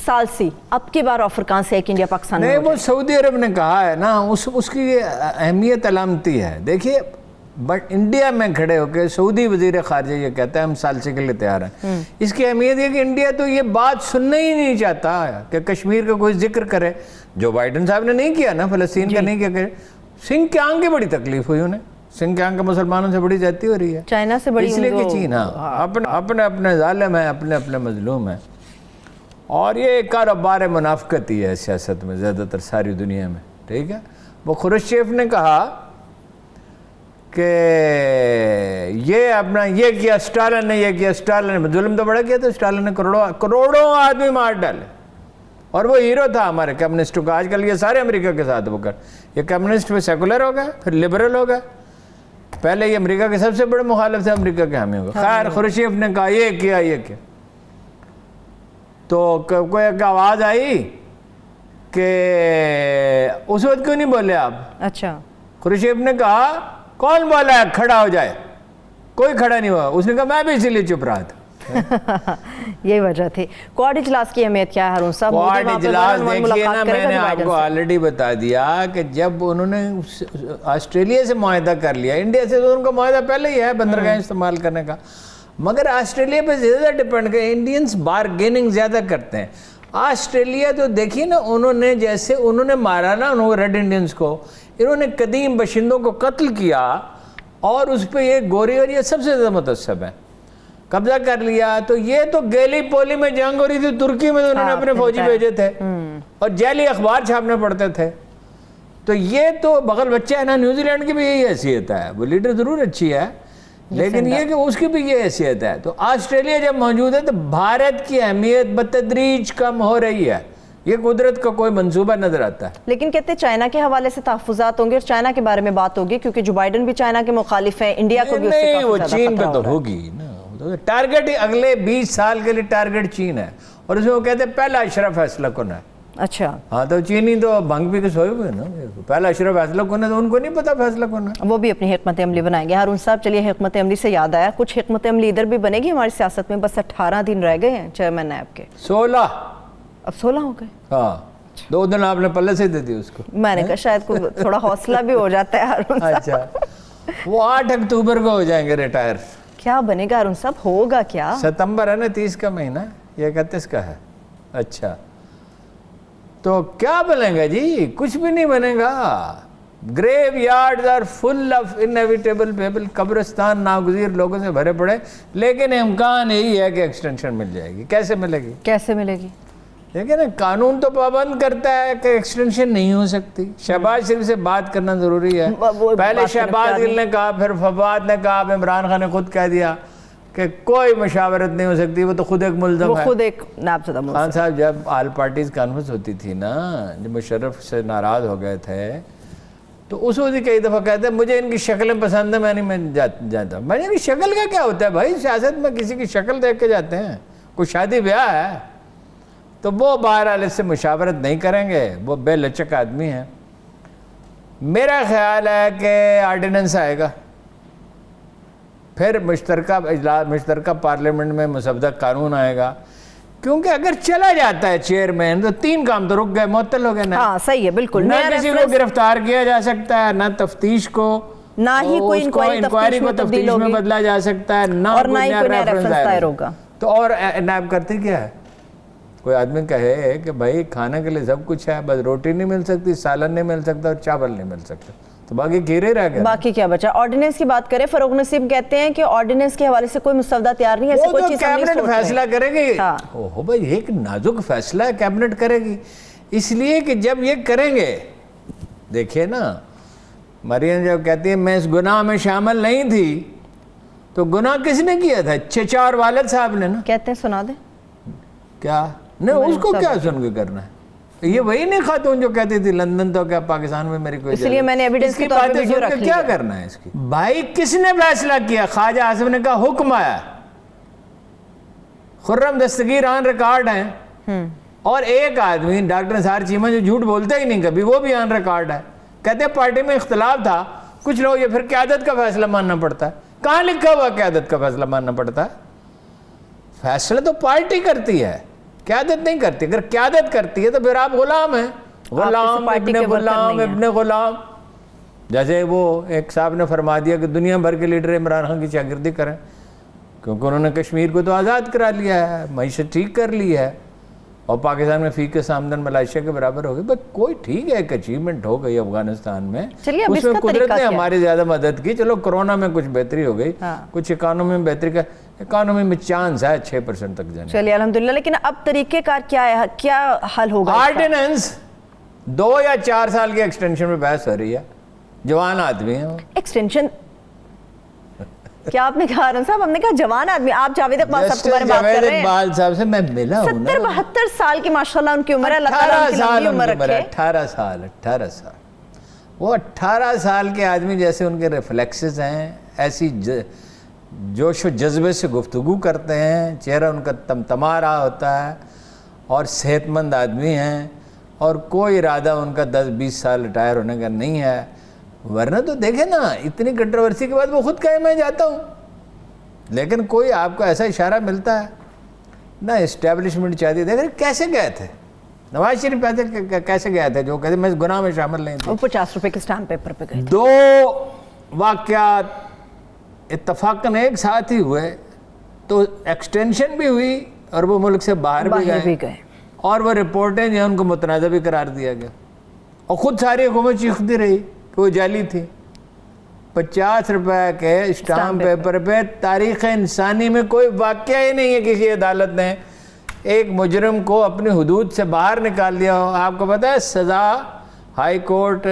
ثالثی اب کی بار آفر کہاں سے ہے کہ انڈیا پاکستان میں نہیں، وہ سعودی عرب نے کہا ہے نا، اس کی اہمیت علامتی ہے. دیکھیے بٹ انڈیا میں کھڑے ہو کے سعودی وزیر خارجہ یہ کہتا ہے ہم ثالثی کے لیے تیار ہیں. اس کی اہمیت یہ کہ انڈیا تو یہ بات سننا ہی نہیں چاہتا کہ کشمیر کا کوئی ذکر کرے. جو بائیڈن صاحب نے نہیں کیا نا، فلسطین کا نہیں کیا کہ سنگھ کے آنکھ کی بڑی تکلیف ہوئی انہیں. سنگھ کے آنکھ کا مسلمانوں سے بڑی زیادتی ہو رہی ہے، چائنا سے بڑی، اس لیے کہ چین اپنے ظالم ہیں، اپنے مظلوم ہیں. اور یہ کاروبار منافقت ہی ہے سیاست میں زیادہ تر ساری دنیا میں. ٹھیک ہے، وہ خروشچیف نے کہا کہ یہ کیا اسٹالن نے، یہ کیا اسٹالن نے، ظلم تو بڑا کیا تھا اسٹالن نے، کروڑوں آدمی مار ڈالے. اور وہ ہیرو تھا ہمارے کمیونسٹوں کا. آج کل یہ سارے امریکہ کے ساتھ ہو کر یہ کمیونسٹ پہ سیکولر ہو گئے، پھر لبرل ہو گئے. پہلے یہ امریکہ کے سب سے بڑے مخالف تھے، امریکہ کے حامی ہو گئے. خیر خروشچیف نے کہا یہ کیا تو کوئی ایک آواز آئی کہ اس وقت کیوں نہیں بولے آپ؟ اچھا، خروشچیف نے کہا کون بولا ہے کھڑا ہو جائے؟ کوئی کھڑا نہیں ہوا. اس نے کہا میں بھی اسی لیے چپ رہا تھا. یہی وجہ تھی. کوڈ اجلاس کی اہمیت کیا ہے ہارون صاحب؟ کوڈ اجلاس دیکھیے نا، میں نے آپ کو آلریڈی بتا دیا کہ جب انہوں نے آسٹریلیا سے معاہدہ کر لیا، انڈیا سے تو ان کا معاہدہ پہلے ہی ہے بندرگاہیں استعمال کرنے کا، مگر آسٹریلیا پہ زیادہ ڈپینڈ کرے. انڈینز بارگیننگ زیادہ کرتے ہیں. آسٹریلیا تو دیکھیے نا، انہوں نے مارا نا ریڈ انڈینز کو، انہوں نے قدیم باشندوں کو قتل کیا اور اس پہ یہ گوری اور یہ سب سے زیادہ متعصب ہیں، قبضہ کر لیا. تو یہ تو گیلی پولی میں جنگ ہو رہی تھی ترکی میں، تو انہوں نے اپنے فوجی بھیجے تھے اور جعلی اخبار چھاپنے پڑتے تھے. تو یہ تو بغل بچہ ہے نا. نیوزی لینڈ کی بھی یہی حیثیت ہے. وہ لیڈر ضرور اچھی ہے لیکن یہ کہ اس کی بھی یہ حیثیت ہے. تو آسٹریلیا جب موجود ہے تو بھارت کی اہمیت بتدریج کم ہو رہی ہے. یہ قدرت کا کوئی منصوبہ نظر آتا ہے. لیکن کہتے ہیں چائنا کے حوالے سے تحفظات ہوں گے اور چائنا کے بارے میں بات ہوگی کیونکہ جو بائیڈن بھی چائنا کے مخالف ہیں، انڈیا کو بھی اس سے نہیں، کافی وہ زیادہ چین خطرہ پہ ہو تو رہا ہے. ہوگی نا. ٹارگٹ اگلے 20 سال کے لیے ٹارگٹ چین ہے اور اس میں وہ کہتے ہیں پہلا اشرف فیصلہ کن ہے. اچھا، ہاں تو چینی تو بھنگ پی کے سوئے ہوئے نا. پہلا اشرف فیصلہ کن ہے تو ان کو نہیں پتا فیصلہ کن ہے. وہ بھی اپنی حکمت عملی بنائیں گے. ہارون صاحب چلیے، حکمت عملی سے یاد آیا، کچھ حکمت عملی ادھر بھی بنے گی ہماری سیاست میں. بس 18 دن رہ گئے ہیں چیئرمین نیب کے. 16 اب 16 ہو گئے. ہاں، 2 دن آپ نے پلے سے دے دی اس کو. میں نے کہا شاید کوئی تھوڑا حوصلہ بھی ہو جاتا ہے ہارون صاحب. اچھا، وہ 8 اکتوبر کو ہو جائیں گے ریٹائر. کیا بنے گا ہارون صاحب؟ ہوگا کیا؟ ستمبر ہے نا، 30 کا مہینہ، یہ 31 کا ہے. اچھا، تو کیا بنے گا جی؟ کچھ بھی نہیں بنے گا. Graveyards are full of inevitable people. قبرستان ناگزیر لوگوں سے بھرے پڑے، لیکن امکان یہی ہے کہ ایکسٹینشن مل جائے گی. کیسے ملے گی؟ کیسے ملے گی؟ لیکن قانون تو پابند کرتا ہے کہ ایکسٹینشن نہیں ہو سکتی. شہباز شریف سے بات کرنا ضروری ہے. پہلے شہباز گل نے کہا، پھر فواد نے کہا، عمران خان نے خود کہہ دیا کہ کوئی مشاورت نہیں ہو سکتی. وہ تو خود ایک ملزم ہے، وہ خود ایک نابزدہ ملزم. خان صاحب جب آل پارٹیز کانفرنس ہوتی تھی نا، جب مشرف سے ناراض ہو گئے تھے تو اس وقت کئی دفعہ کہتے ہیں مجھے ان کی شکلیں پسند ہیں، میں نہیں جاتا. میں نے کہا شکل کا کیا ہوتا ہے بھائی؟ سیاست میں کسی کی شکل دیکھ کے جاتے ہیں. کوئی شادی بیاہ ہے تو وہ بہرحال اس سے مشاورت نہیں کریں گے. وہ بے لچک آدمی ہیں. میرا خیال ہے کہ آرڈیننس آئے گا، پھر مشترکہ پارلیمنٹ میں مسودہ قانون آئے گا. کیونکہ اگر چلا جاتا ہے چیئرمین تو 3 کام تو رک گئے، معطل ہو گئے. ہاں صحیح ہے، بالکل. نہ کسی کو گرفتار کیا جا سکتا ہے، نہ تفتیش کو، نہ ہی کوئی انکوائری کو تفتیش میں بدلا جا سکتا ہے، نہ کوئی نیا ریفرنس دائر ہوگا. تو اور نیب کرتی کیا ہے؟ کوئی آدمی کہے کہ بھائی کھانے کے لیے سب کچھ ہے، بس روٹی نہیں مل سکتی، سالن نہیں مل سکتا اور چاول نہیں مل سکتا، تو باقی کھیرے رہ گئے. باقی کیا بچا؟ آرڈیننس کی بات کریں، فروغ نسیم کہتے ہیں کہ آرڈیننس کے حوالے سے کوئی مسودہ تیار نہیں ہے. وہ تو کیبنٹ فیصلہ کرے گی. اوہ بھائی، ایک نازک فیصلہ ہے، کیبنٹ کرے گی. اس لیے کہ جب یہ کریں گے، دیکھیے نا، مریم جب کہتی ہے میں اس گناہ میں شامل نہیں تھی، تو گناہ کس نے کیا تھا؟ چچا اور والد صاحب نے نا. کہتے ہیں سنا دیں کیا نہیں، اس کو کیا سن کے کرنا ہے؟ یہ وہی نہیں خاتون جو کہتی تھی لندن تو کیا پاکستان میں میری کوئی، اس لیے میں نے ایویڈنس کی طور پہ ویڈیو رکھ لی. کیا کرنا ہے اس کی؟ بھائی کس نے فیصلہ کیا؟ خواجہ اعظم نے کہا حکم آیا. خرم دستگیر آن ریکارڈ ہیں. اور ایک آدمی ڈاکٹر نثار چیمہ جو جھوٹ بولتا ہی نہیں کبھی، وہ بھی آن ریکارڈ ہے. کہتے ہیں پارٹی میں اختلاف تھا، کچھ لوگ یہ پھر قیادت کا فیصلہ ماننا پڑتا ہے. کہاں لکھا ہوا قیادت کا فیصلہ ماننا پڑتا ہے؟ فیصلہ تو پارٹی کرتی ہے. قیادت نہیں کرتی. اگر قیادت کرتی ہے تو پھر آپ غلام ہیں, غلام ابن غلام ابن غلام. جیسے وہ ایک صاحب نے فرما دیا کہ دنیا بھر کے لیڈر عمران خان کی شاگردی کریں, کیونکہ انہوں نے کشمیر کو تو آزاد کرا لیا ہے, معیشت ٹھیک کر لی ہے, اور پاکستان میں فی کس آمدن ملائیشیا کے برابر ہو گئی. بس کوئی ٹھیک ہے, ایک اچیومنٹ ہو گئی افغانستان میں, اس میں قدرت نے ہماری زیادہ مدد کی. چلو کرونا میں کچھ بہتری ہو گئی, کچھ اکانومی میں بہتری کا, اکانومی میں چانس ہے 6% تک جانے. چلیے الحمدللہ. لیکن اب طریقہ کار کیا ہے, کیا حل ہوگا؟ آرڈیننس 2 یا 4 سال کی ایکسٹینشن میں بحث ہو رہی ہے. جوان آدمی ہیں. ایکسٹینشن کیا آپ نے کہا ہارون صاحب؟ ہم نے کہا جوان آدمی. آپ جاوید اقبال صاحب کے بارے میں بات کر رہے ہیں. اقبال صاحب سے میں ملا ہوں نا. 70-72 سال کی ماشاءاللہ ان کی عمر ہے. اللہ تعالیٰ ان کی لمبی عمر رکھے. 18 سال. وہ 18 سال کے آدمی جیسے ان کے ریفلیکسز ہیں, ایسی جوش و جذبے سے گفتگو کرتے ہیں, چہرہ ان کا تمتما رہا ہوتا ہے, اور صحت مند آدمی ہیں, اور کوئی ارادہ ان کا 10-20 سال ریٹائر ہونے کا نہیں ہے. ورنہ تو دیکھیں نا, اتنی کنٹروورسی کے بعد وہ خود کہے میں جاتا ہوں, لیکن کوئی آپ کو ایسا اشارہ ملتا ہے نہ اسٹیبلشمنٹ چاہتی ہے. دیکھیں کیسے گئے تھے نواز شریف, کیسے گئے تھے جو کہتے میں اس گناہ میں شامل نہیں تھا. 50 روپے کے اسٹامپ پیپر پہ گئے. 2 واقعات اتفاقاً ایک ساتھ ہی ہوئے, تو ایکسٹینشن بھی ہوئی اور وہ ملک سے باہر بھی گئے, اور وہ رپورٹیں جو ہیں ان کو متنازع بھی قرار دیا گیا, اور خود ساری حکومت چیختی رہی کہ وہ جعلی تھی. 50 روپے کے اسٹامپ پیپر پہ تاریخ انسانی میں کوئی واقعہ ہی نہیں ہے کسی عدالت نے ایک مجرم کو اپنی حدود سے باہر نکال دیا ہو. آپ کو پتہ ہے سزا ہائی کورٹ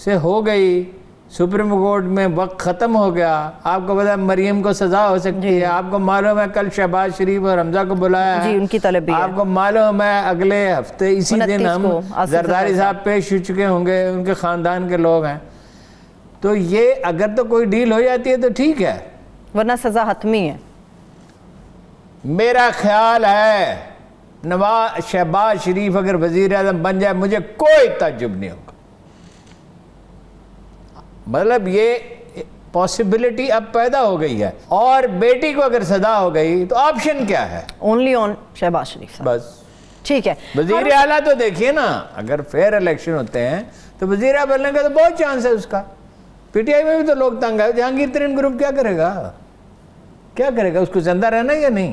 سے ہو گئی, سپریم کورٹ میں وقت ختم ہو گیا. آپ کو پتہ ہے مریم کو سزا ہو سکتی ہے. آپ کو معلوم ہے کل شہباز شریف اور حمزہ کو بلایا ہے, ان کی طلب بھی ہے. آپ کو معلوم ہے اگلے ہفتے اسی دن ہم زرداری صاحب پیش ہو چکے ہوں گے, ان کے خاندان کے لوگ ہیں. تو یہ اگر تو کوئی ڈیل ہو جاتی ہے تو ٹھیک ہے, ورنہ سزا حتمی ہے. میرا خیال ہے شہباز شریف اگر وزیر اعظم بن جائے مجھے کوئی تعجب نہیں ہوگا. مطلب یہ پاسبلٹی اب پیدا ہو گئی ہے, اور بیٹی کو اگر سزا ہو گئی تو آپشن کیا ہے؟ اونلی آن شہباز شریف صاحب. بس ٹھیک ہے. وزیر اعلیٰ تو دیکھیے نا, اگر فیئر الیکشن ہوتے ہیں تو وزیر اعلیٰ بننے کا تو بہت چانس ہے اس کا. پی ٹی آئی میں بھی تو لوگ تنگ ہے. جہانگیر ترین گروپ کیا کرے گا, اس کو زندہ رہنا یا نہیں؟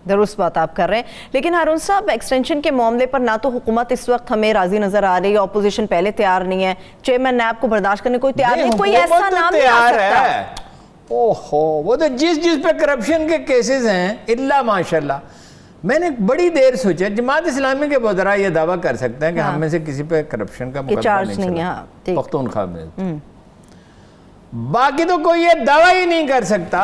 درست بات آپ کر رہے ہیں. لیکن ہارون صاحب ایکسٹینشن کے معاملے پر نہ تو حکومت اس وقت ہمیں راضی نظر آ رہی ہے, اپوزیشن پہلے تیار نہیں ہے, چیئرمین نیب کو برداشت کرنے کوئی تیار نہیں, کوئی ایسا نام نہیں آ سکتا. وہ تو جس پہ کرپشن کے کیسز ہیں اللہ ماشاءاللہ. میں نے بڑی دیر سوچا جماعت اسلامی کے وزراء یہ دعویٰ کر سکتے ہیں کہ ہم میں سے کسی پہ کرپشن کا مقدمہ نہیں چلا پختونخوا میں, باقی تو کوئی یہ دعویٰ ہی نہیں کر سکتا.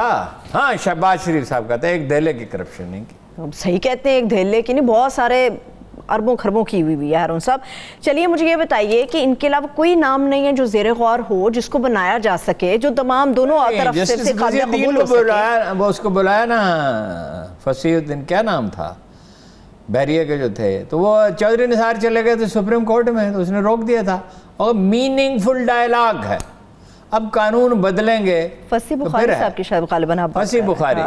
ہاں شہباز شریف صاحب کہتے ہیں ایک دھیلے کی کرپشن نہیں کی. صحیح کہتے ہیں, ایک دھیلے کی نہیں, بہت سارے اربوں خربوں کی ہوئی ہے ہارون صاحب. چلیے مجھے یہ بتائیے کہ ان کے علاوہ کوئی نام نہیں ہے جو زیر غور ہو, جس کو بنایا جا سکے, جو تمام دونوں طرف سے قابل قبول ہو سکے. وہ اس کو بلایا نا فصیح الدین, کیا نام تھا بحریہ کے جو تھے, تو وہ چودھری نثار چلے گئے تھے سپریم کورٹ میں, تو اس نے روک دیا تھا. اور میننگ فل ڈائلاگ ہے, اب قانون بدلیں گے. فصیح بخاری صاحب کی شاید غالباً فصیح بخاری